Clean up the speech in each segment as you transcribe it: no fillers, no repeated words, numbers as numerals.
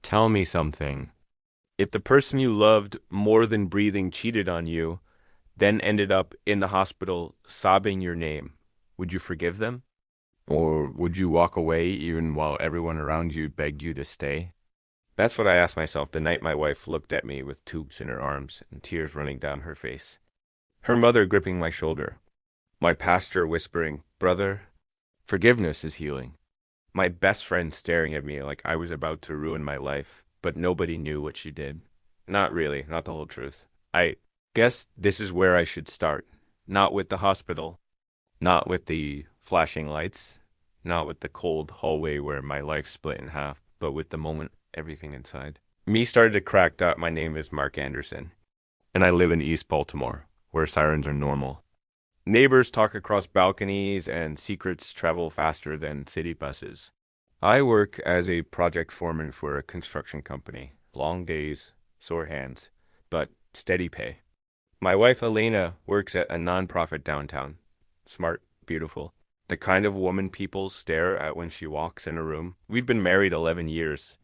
Tell me something. If the person you loved more than breathing cheated on you, then ended up in the hospital sobbing your name, would you forgive them? Or would you walk away even while everyone around you begged you to stay? That's what I asked myself the night my wife looked at me with tubes in her arms and tears running down her face. Her mother gripping my shoulder. My pastor whispering, "Brother, forgiveness is healing." My best friend staring at me like I was about to ruin my life, but nobody knew what she did. Not really, not the whole truth. I guess this is where I should start. Not with the hospital, not with the flashing lights, not with the cold hallway where my life split in half, but with the moment everything inside. Me started to crack out. My name is Mark Anderson, and I live in East Baltimore, where sirens are normal. Neighbors talk across balconies, and secrets travel faster than city buses. I work as a project foreman for a construction company. Long days, sore hands, but steady pay. My wife Elena works at a nonprofit downtown. Smart, beautiful. The kind of woman people stare at when she walks in a room. We'd been married 11 years.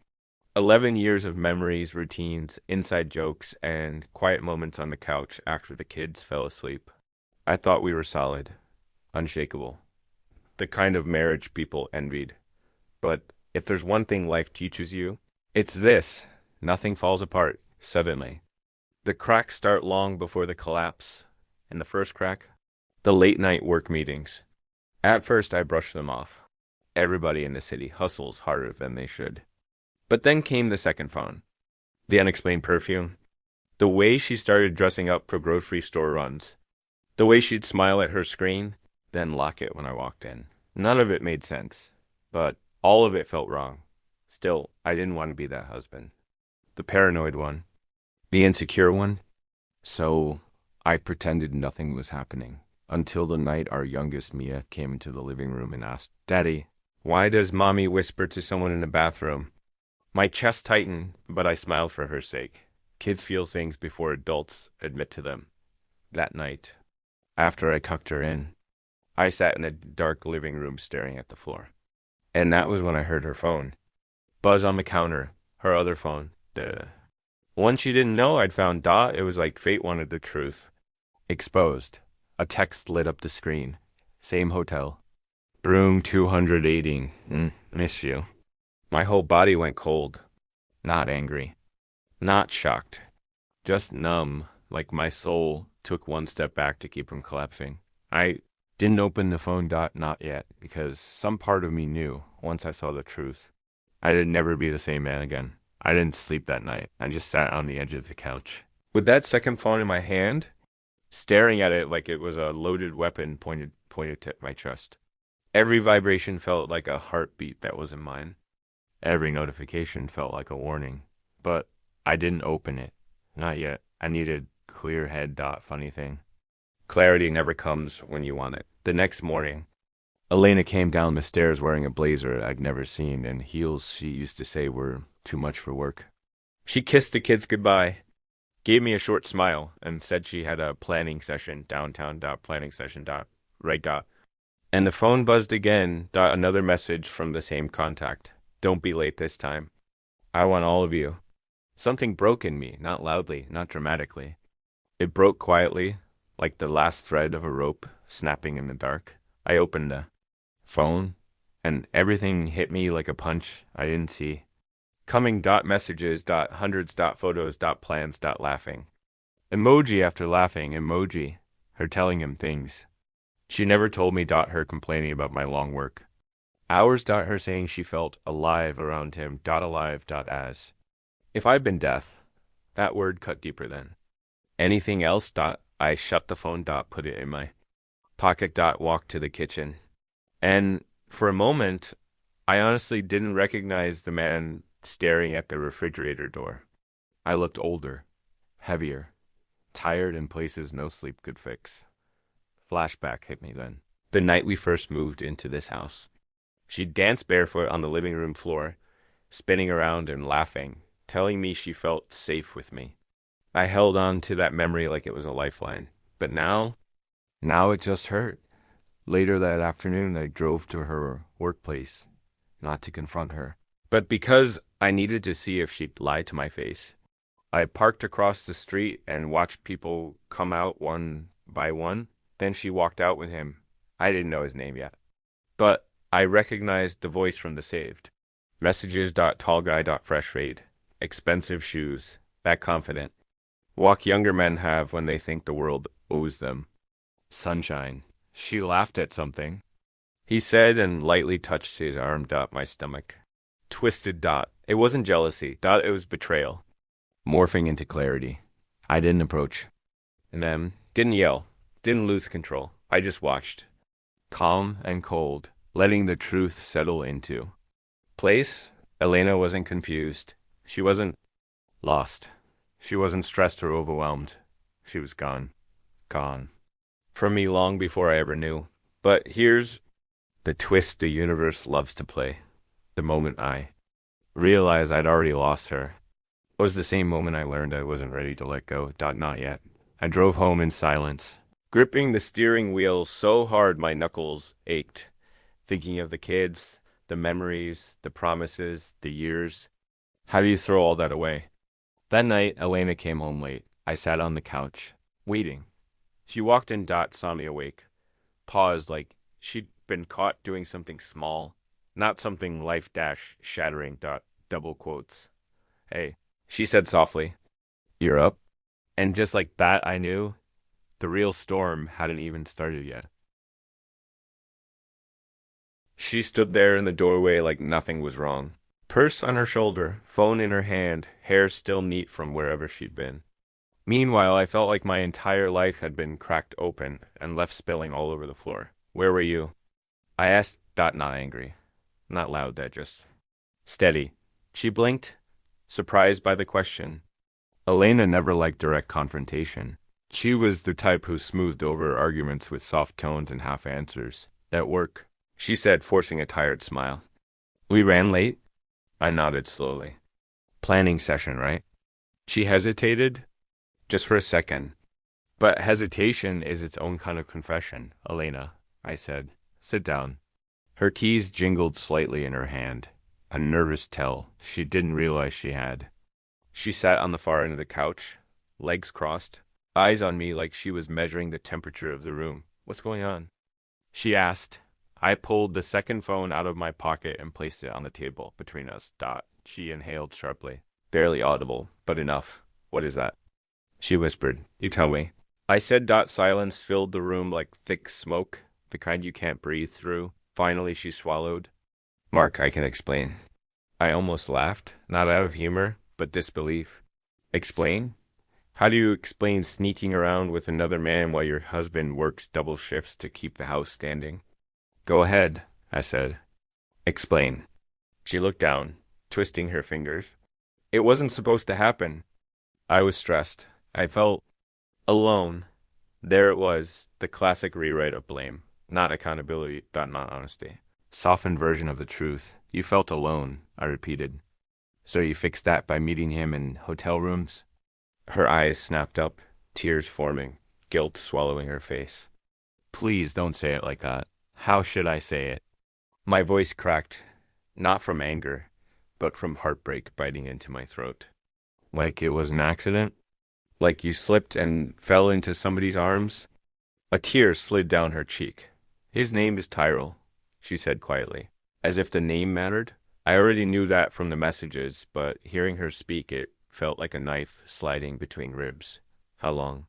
11 years of memories, routines, inside jokes, and quiet moments on the couch after the kids fell asleep. I thought we were solid, unshakable, the kind of marriage people envied. But if there's one thing life teaches you, it's this: nothing falls apart suddenly. The cracks start long before the collapse. And the first crack? The late night work meetings. At first, I brushed them off. Everybody in the city hustles harder than they should. But then came the second phone. The unexplained perfume. The way she started dressing up for grocery store runs. The way she'd smile at her screen, then lock it when I walked in. None of it made sense, but all of it felt wrong. Still, I didn't want to be that husband. The paranoid one. The insecure one. So I pretended nothing was happening until the night our youngest Mia came into the living room and asked, "Daddy, why does mommy whisper to someone in the bathroom?" My chest tightened, but I smiled for her sake. Kids feel things before adults admit to them. That night, after I cucked her in, I sat in a dark living room staring at the floor. And that was when I heard her phone. Buzz on the counter, her other phone. Duh. One she didn't know I'd found Dot. It was like fate wanted the truth. Exposed. A text lit up the screen. Same hotel. Room 280. Miss you. My whole body went cold. Not angry. Not shocked. Just numb, like my soul took one step back to keep from collapsing. I didn't open the phone. Dot, not yet, because some part of me knew, once I saw the truth, I'd never be the same man again. I didn't sleep that night. I just sat on the edge of the couch. With that second phone in my hand, staring at it like it was a loaded weapon pointed to my chest. Every vibration felt like a heartbeat that wasn't mine. Every notification felt like a warning. But I didn't open it. Not yet. I needed clear head. Dot, funny thing. Clarity never comes when you want it. The next morning, Elena came down the stairs wearing a blazer I'd never seen and heels she used to say were too much for work. She kissed the kids goodbye, gave me a short smile, and said she had a planning session downtown. Planning session. Right. And the phone buzzed again. Another message from the same contact. Don't be late this time. I want all of you. Something broke in me, not loudly, not dramatically. It broke quietly, like the last thread of a rope snapping in the dark. I opened the phone, and everything hit me like a punch I didn't see. Coming. Messages. Hundreds. Photos. Plans. Laughing. Emoji after laughing. Emoji. Her telling him things. She never told me. Her complaining about my long work. Hours. Her saying she felt alive around him. Alive. As. If I'd been death, that word cut deeper then. Anything else. I shut the phone. Put it in my pocket. Walked to the kitchen. And for a moment, I honestly didn't recognize the man staring at the refrigerator door. I looked older, heavier, tired in places no sleep could fix. Flashback hit me then. The night we first moved into this house. She danced barefoot on the living room floor, spinning around and laughing, telling me she felt safe with me. I held on to that memory like it was a lifeline. But now it just hurt. Later that afternoon, I drove to her workplace, not to confront her, but because I needed to see if she'd lie to my face. I parked across the street and watched people come out one by one. Then she walked out with him. I didn't know his name yet, but I recognized the voice from the saved. Messages.tallguy.freshfade. Expensive shoes. That confident. Walk younger men have when they think the world owes them. Sunshine. She laughed at something. He said and lightly touched his arm. My stomach. Twisted. It wasn't jealousy. It was betrayal. Morphing into clarity. I didn't approach. And then, didn't yell. Didn't lose control. I just watched. Calm and cold, letting the truth settle into. Place? Elena wasn't confused. She wasn't lost. She wasn't stressed or overwhelmed. She was gone. Gone. From me long before I ever knew. But here's the twist the universe loves to play. The moment I realized I'd already lost her was the same moment I learned I wasn't ready to let go. Not yet. I drove home in silence, gripping the steering wheel so hard my knuckles ached, thinking of the kids, the memories, the promises, the years. How do you throw all that away? That night, Elena came home late. I sat on the couch, waiting. She walked in. Saw me awake, paused like she'd been caught doing something small, not something life-shattering. Double quotes. Hey, she said softly, "You're up?" And just like that, I knew the real storm hadn't even started yet. She stood there in the doorway like nothing was wrong. Purse on her shoulder, phone in her hand, hair still neat from wherever she'd been. Meanwhile, I felt like my entire life had been cracked open and left spilling all over the floor. Where were you? I asked. Not angry. Not loud, just steady. She blinked, surprised by the question. Elena never liked direct confrontation. She was the type who smoothed over arguments with soft tones and half answers. At work, she said, forcing a tired smile. We ran late? I nodded slowly. Planning session, right? She hesitated, just for a second. But hesitation is its own kind of confession, Elena, I said. Sit down. Her keys jingled slightly in her hand, a nervous tell she didn't realize she had. She sat on the far end of the couch, legs crossed, eyes on me like she was measuring the temperature of the room. What's going on? She asked. I pulled the second phone out of my pocket and placed it on the table between us. She inhaled sharply. Barely audible, but enough. What is that? She whispered. You tell me. I said. Silence filled the room like thick smoke, the kind you can't breathe through. Finally, she swallowed. Mark, I can explain. I almost laughed, not out of humor, but disbelief. Explain? How do you explain sneaking around with another man while your husband works double shifts to keep the house standing? Go ahead, I said. Explain. She looked down, twisting her fingers. It wasn't supposed to happen. I was stressed. I felt alone. There it was, the classic rewrite of blame. Not accountability, not honesty. Softened version of the truth. You felt alone, I repeated. So you fixed that by meeting him in hotel rooms? Her eyes snapped up, tears forming, guilt swallowing her face. Please don't say it like that. How should I say it? My voice cracked, not from anger, but from heartbreak biting into my throat. Like it was an accident? Like you slipped and fell into somebody's arms? A tear slid down her cheek. His name is Tyrell, she said quietly, as if the name mattered. I already knew that from the messages, but hearing her speak, it felt like a knife sliding between ribs. How long?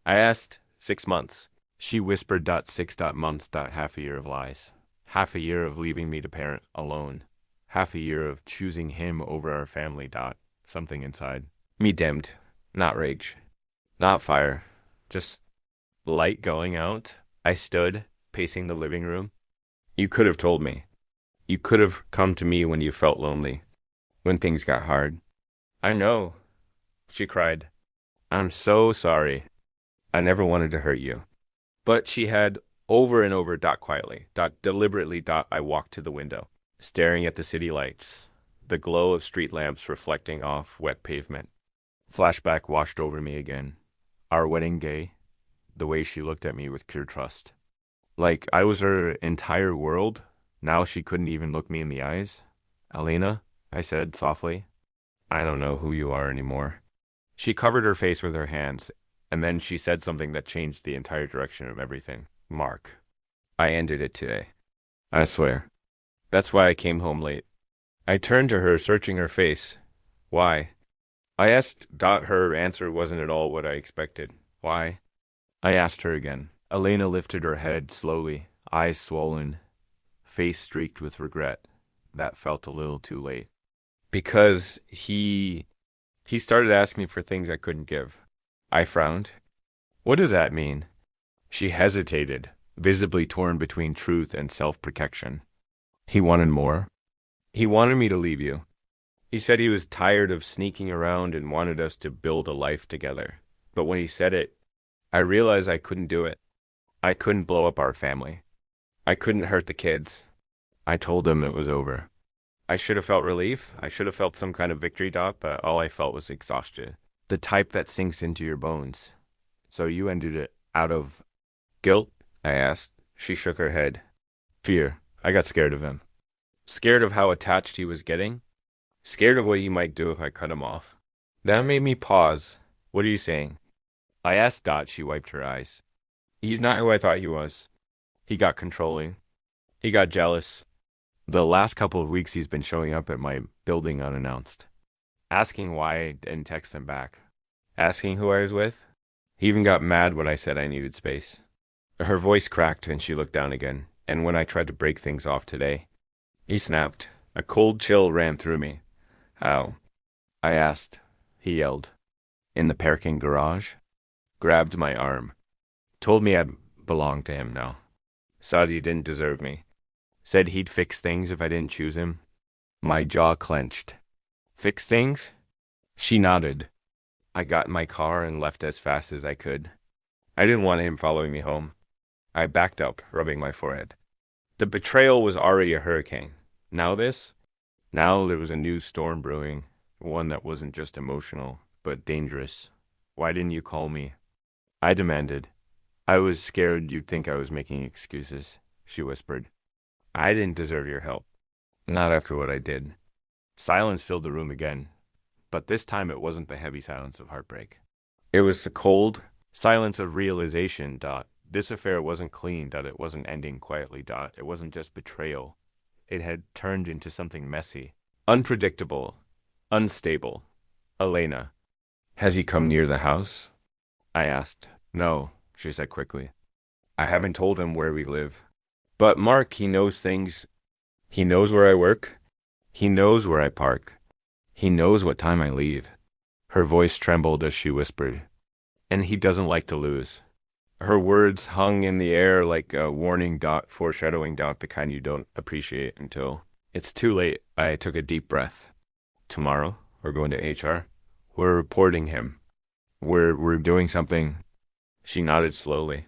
I asked. 6 months. She whispered. 6 months. Half a year of lies. Half a year of leaving me to parent alone. Half a year of choosing him over our family. Something inside me dimmed. Not rage. Not fire. Just light going out. I stood, pacing the living room. You could have told me. You could have come to me when you felt lonely. When things got hard. I know, she cried. I'm so sorry. I never wanted to hurt you. But she had over and over. Quietly. Deliberately. I walked to the window, staring at the city lights, the glow of street lamps reflecting off wet pavement. Flashback washed over me again. Our wedding day, the way she looked at me with pure trust. Like I was her entire world. Now she couldn't even look me in the eyes. Elena, I said softly. I don't know who you are anymore. She covered her face with her hands, and then she said something that changed the entire direction of everything. Mark, I ended it today. I swear. That's why I came home late. I turned to her, searching her face. Why? I asked. Her answer wasn't at all what I expected. Why? I asked her again. Elena lifted her head slowly, eyes swollen, face streaked with regret. That felt a little too late. Because he started asking me for things I couldn't give. I frowned. What does that mean? She hesitated, visibly torn between truth and self-protection. He wanted more. He wanted me to leave you. He said he was tired of sneaking around and wanted us to build a life together. But when he said it, I realized I couldn't do it. I couldn't blow up our family. I couldn't hurt the kids. I told him it was over. I should have felt relief. I should have felt some kind of victory, but all I felt was exhaustion. The type that sinks into your bones. So you ended it out of guilt? I asked. She shook her head. Fear. I got scared of him. Scared of how attached he was getting. Scared of what he might do if I cut him off. That made me pause. What are you saying? I asked Dot. She wiped her eyes. He's not who I thought he was. He got controlling. He got jealous. The last couple of weeks he's been showing up at my building unannounced. Asking why I didn't text him back. Asking who I was with. He even got mad when I said I needed space. Her voice cracked and she looked down again. And when I tried to break things off today, he snapped. A cold chill ran through me. How? I asked. He yelled. In the parking garage? Grabbed my arm. Told me I'd belong to him now. Said he didn't deserve me. Said he'd fix things if I didn't choose him. My jaw clenched. Fix things? She nodded. I got in my car and left as fast as I could. I didn't want him following me home. I backed up, rubbing my forehead. The betrayal was already a hurricane. Now this? Now there was a new storm brewing, one that wasn't just emotional, but dangerous. Why didn't you call me? I demanded. I was scared you'd think I was making excuses, she whispered. I didn't deserve your help. Not after what I did. Silence filled the room again, but this time it wasn't the heavy silence of heartbreak. It was the cold silence of realization. This affair wasn't clean. It wasn't ending quietly. It wasn't just betrayal. It had turned into something messy, unpredictable, unstable. Elena, has he come near the house? I asked. No, she said quickly. I haven't told him where we live. But Mark, he knows things. He knows where I work. He knows where I park. He knows what time I leave. Her voice trembled as she whispered. And he doesn't like to lose. Her words hung in the air like a warning. Foreshadowing the kind you don't appreciate until it's too late. I took a deep breath. Tomorrow, we're going to HR. We're reporting him. We're doing something. She nodded slowly.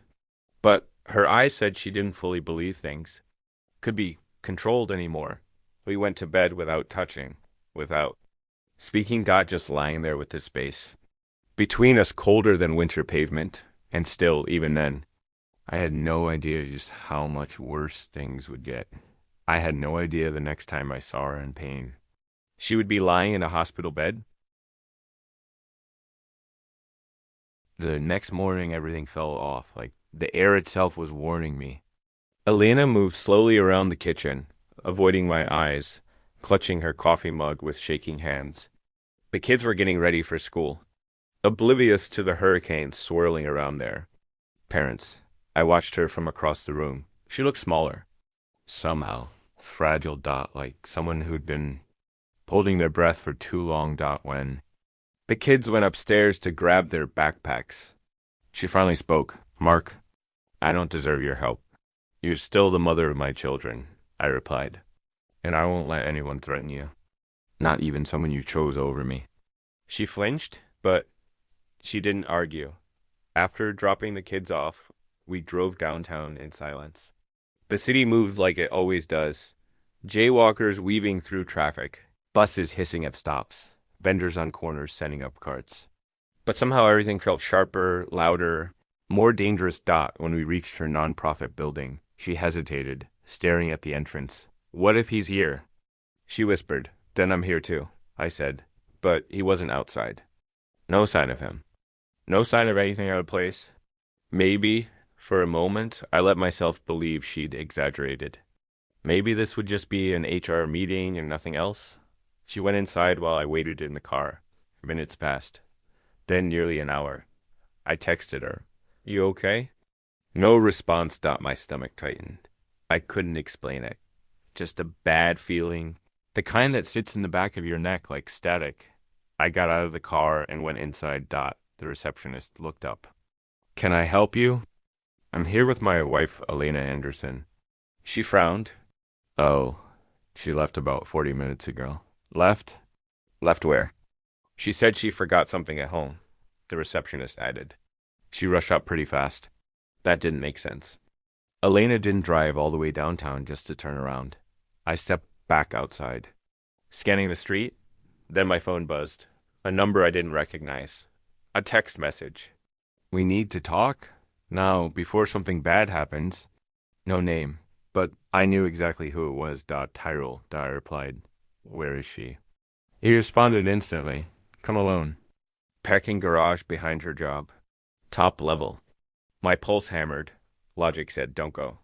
But her eyes said she didn't fully believe things could be controlled anymore. We went to bed without touching, without speaking. Just lying there with his space. Between us, colder than winter pavement. And still, even then, I had no idea just how much worse things would get. I had no idea the next time I saw her in pain. She would be lying in a hospital bed. The next morning, everything fell off, like the air itself was warning me. Elena moved slowly around the kitchen, avoiding my eyes, clutching her coffee mug with shaking hands. The kids were getting ready for school, oblivious to the hurricane swirling around their parents. I watched her from across the room. She looked smaller. Somehow, fragile. Like someone who'd been holding their breath for too long. When the kids went upstairs to grab their backpacks, she finally spoke. Mark, I don't deserve your help. You're still the mother of my children, I replied. And I won't let anyone threaten you. Not even someone you chose over me. She flinched, but she didn't argue. After dropping the kids off, we drove downtown in silence. The city moved like it always does. Jaywalkers weaving through traffic. Buses hissing at stops. Vendors on corners setting up carts. But somehow everything felt sharper, louder, more dangerous. When we reached her nonprofit building, she hesitated, staring at the entrance. What if he's here? She whispered. Then I'm here too, I said, but he wasn't outside. No sign of him. No sign of anything out of place. Maybe, for a moment, I let myself believe she'd exaggerated. Maybe this would just be an HR meeting and nothing else. She went inside while I waited in the car. Minutes passed. Then nearly an hour. I texted her. You okay? No response. My stomach tightened. I couldn't explain it. Just a bad feeling. The kind that sits in the back of your neck like static. I got out of the car and went inside. The receptionist looked up. Can I help you? I'm here with my wife, Elena Anderson. She frowned. Oh, she left about 40 minutes ago. Left? Left where? She said she forgot something at home, the receptionist added. She rushed up pretty fast. That didn't make sense. Elena didn't drive all the way downtown just to turn around. I stepped back outside. Scanning the street, then my phone buzzed. A number I didn't recognize. A text message. We need to talk? Now, before something bad happens. No name, but I knew exactly who it was. Tyrell. I replied. Where is she? He responded instantly. Come alone. Parking garage behind her job. Top level. My pulse hammered. Logic said, don't go.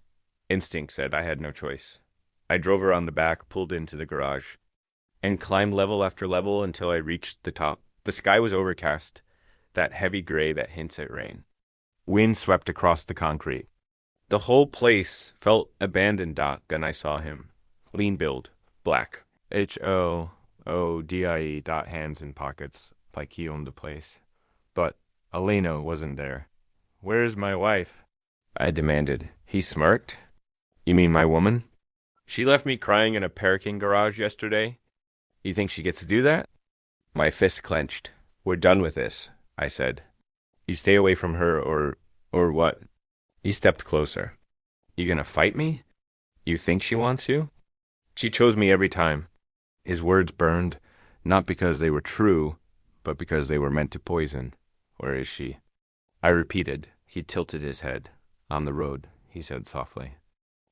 Instinct said I had no choice. I drove around the back, pulled into the garage, and climbed level after level until I reached the top. The sky was overcast, that heavy gray that hints at rain. Wind swept across the concrete. The whole place felt abandoned. Then I saw him. Lean build, black. HOODIE. Hands in pockets, like he owned the place. But Elena wasn't there. Where's my wife? I demanded. He smirked. You mean my woman? She left me crying in a parking garage yesterday. You think she gets to do that? My fist clenched. We're done with this, I said. You stay away from her or what? He stepped closer. You gonna fight me? You think she wants you? She chose me every time. His words burned, not because they were true, but because they were meant to poison. Where is she? I repeated. He tilted his head. On the road, he said softly.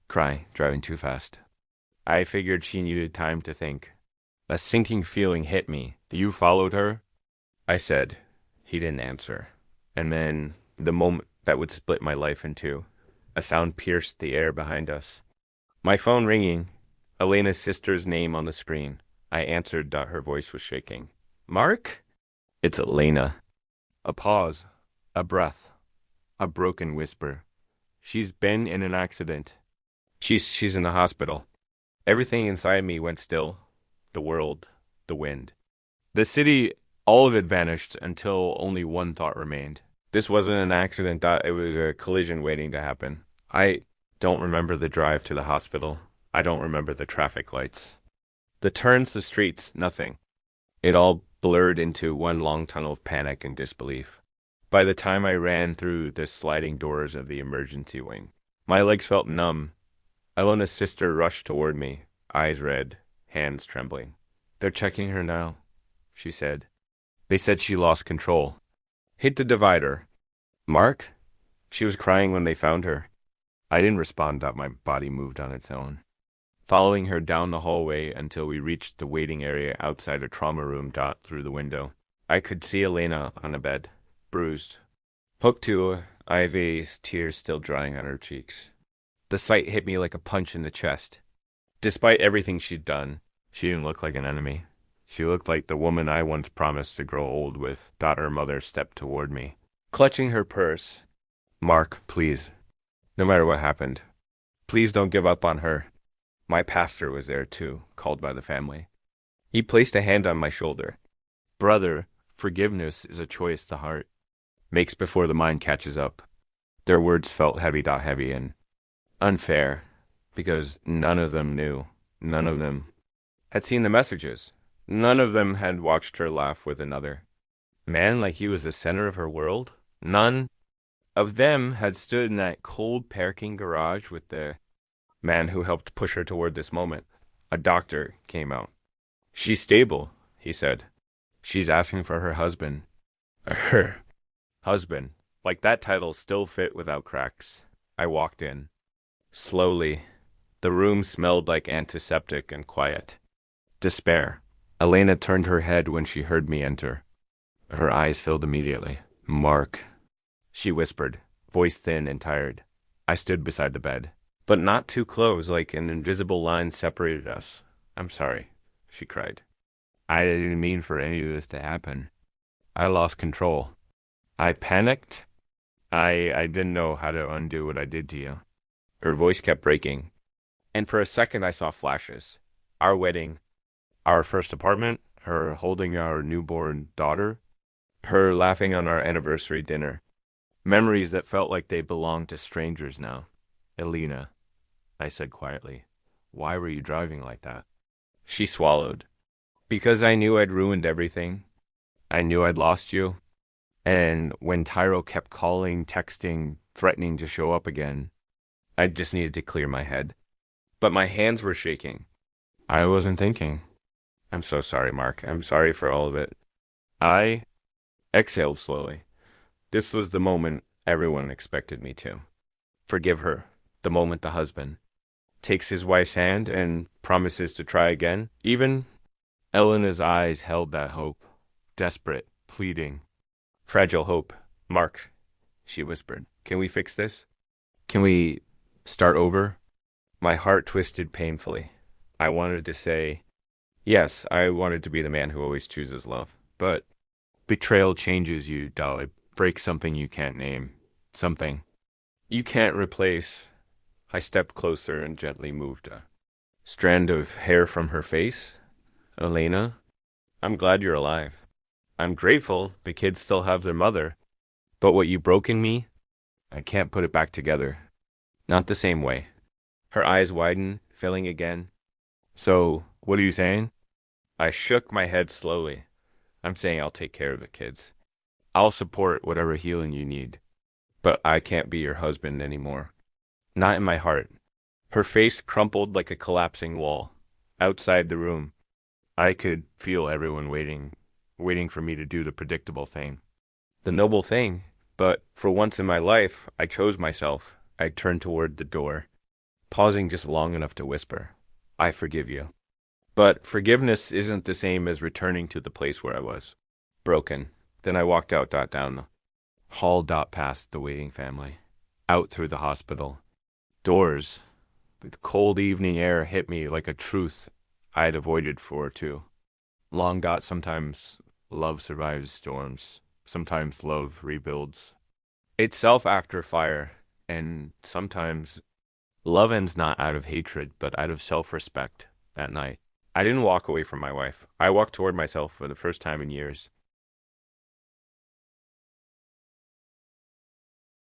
Cry, driving too fast. I figured she needed time to think. A sinking feeling hit me. You followed her? I said. He didn't answer. And then, the moment that would split my life in two, a sound pierced the air behind us. My phone ringing. Elena's sister's name on the screen. I answered. Her voice was shaking. Mark? It's Elena. A pause. A breath. A broken whisper. She's been in an accident. She's in the hospital. Everything inside me went still. The world. The wind. The city, all of it vanished until only one thought remained. This wasn't an accident. It was a collision waiting to happen. I don't remember the drive to the hospital. I don't remember the traffic lights. The turns, the streets, nothing. It all blurred into one long tunnel of panic and disbelief. By the time I ran through the sliding doors of the emergency wing, my legs felt numb. Elena's sister rushed toward me, eyes red, hands trembling. They're checking her now, she said. They said she lost control. Hit the divider. Mark? She was crying when they found her. I didn't respond. My body moved on its own. Following her down the hallway until we reached the waiting area outside a trauma room. Through the window, I could see Elena on a bed, bruised, hooked to her, IVs, tears still drying on her cheeks. The sight hit me like a punch in the chest. Despite everything she'd done, she didn't look like an enemy. She looked like the woman I once promised to grow old with. Her mother stepped toward me, clutching her purse. Mark, please. No matter what happened, please don't give up on her. My pastor was there too, called by the family. He placed a hand on my shoulder. Brother, forgiveness is a choice the heart makes before the mind catches up. Their words felt heavy and unfair, because none of them knew. None of them had seen the messages. None of them had watched her laugh with another man like he was the center of her world. None of them had stood in that cold parking garage with the man who helped push her toward this moment. A doctor came out. She's stable, he said. She's asking for her husband. Her husband. Like that title still fit without cracks. I walked in. Slowly. The room smelled like antiseptic and quiet. Despair. Elena turned her head when she heard me enter. Her eyes filled immediately. Mark, she whispered, voice thin and tired. I stood beside the bed, but not too close, like an invisible line separated us. I'm sorry, she cried. I didn't mean for any of this to happen. I lost control. I panicked. I didn't know how to undo what I did to you. Her voice kept breaking, and for a second I saw flashes. Our wedding, our first apartment, her holding our newborn daughter, her laughing on our anniversary dinner. Memories that felt like they belonged to strangers now. Elena, I said quietly, why were you driving like that? She swallowed. Because I knew I'd ruined everything. I knew I'd lost you. And when Tyro kept calling, texting, threatening to show up again, I just needed to clear my head. But my hands were shaking. I wasn't thinking. I'm so sorry, Mark. I'm sorry for all of it. I exhaled slowly. This was the moment everyone expected me to. Forgive her. The moment the husband takes his wife's hand and promises to try again. Even Elena's eyes held that hope. Desperate, pleading. Fragile hope. Mark, she whispered. Can we fix this? Can we start over? My heart twisted painfully. I wanted to say, yes, I wanted to be the man who always chooses love. But betrayal changes you, doll. It breaks something you can't name. Something you can't replace. I stepped closer and gently moved a strand of hair from her face. Elena, I'm glad you're alive. I'm grateful the kids still have their mother. But what you broke in me, I can't put it back together. Not the same way. Her eyes widened, filling again. So, what are you saying? I shook my head slowly. I'm saying I'll take care of the kids. I'll support whatever healing you need. But I can't be your husband anymore. Not in my heart. Her face crumpled like a collapsing wall. Outside the room, I could feel everyone waiting for me to do the predictable thing. The noble thing. But for once in my life, I chose myself. I turned toward the door, pausing just long enough to whisper, I forgive you. But forgiveness isn't the same as returning to the place where I was. Broken. Then I walked out, down the hall, past the waiting family, out through the hospital. Doors. The cold evening air hit me like a truth I'd avoided for too. Long sometimes love survives storms. Sometimes love rebuilds itself after fire. And sometimes love ends not out of hatred, but out of self-respect at night. I didn't walk away from my wife. I walked toward myself for the first time in years.